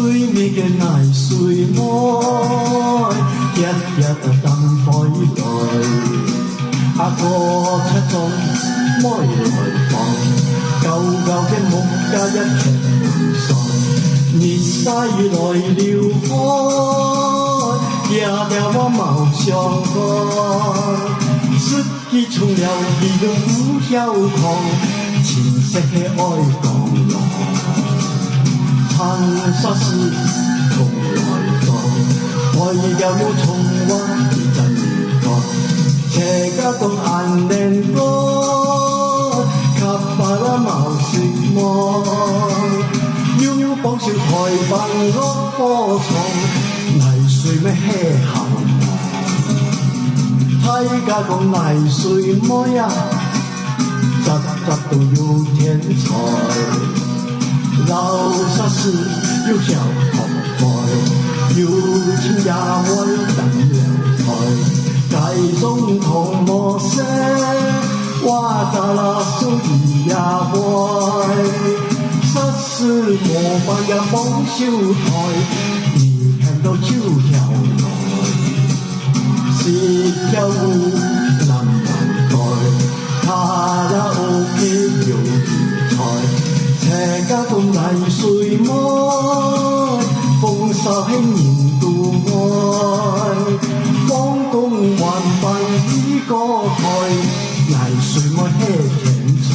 對面嘅泥水妹，日日就等開來，阿哥出種妹來放，舊舊嘅木架一劇滿喪，熱曬來了開，惹得我毛上乾，失意從了已經不曉狂，情色嘅愛降落。長沙市從來放，我亦有了重溫地震年代，斜家東眼靚歌，及巴拉毛雪魔，悠悠綁小台灣落火床，泥水咩嘿行睇家講泥水魔呀，扎扎都有天才。老沙市有小學開，有情也我等了台，街中同我聲，我咋啦手機也壞，沙市模板也綁小台，你看到就跳來，是跳舞難代，他也 OK 有題材。斜家東泥水妹，風沙輕年度愛，方公還辦呢個台，泥水妹嘿天才。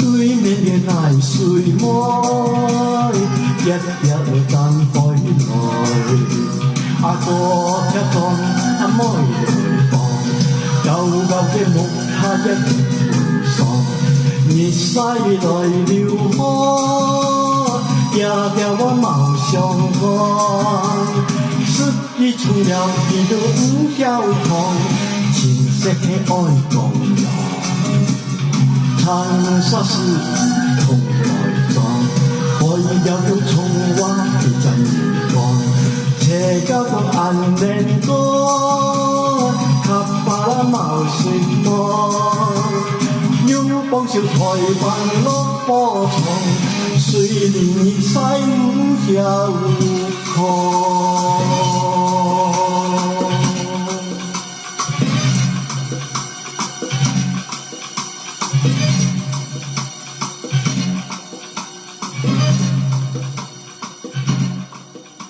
對面嘅泥水妹，日日等開來，阿哥踢檔阿妹來放，舊舊嘅木卡一盤喪，熱曬來了開，惹得我毛上乾，失意從了已都唔曉狂，情色嘅愛降落。長沙市從來裝，可以有了重溫地震年光，斜家東眼靚歌，及巴拉毛雪魔，悠悠綁小台灣落火床，水蓮熱曬唔曉狂。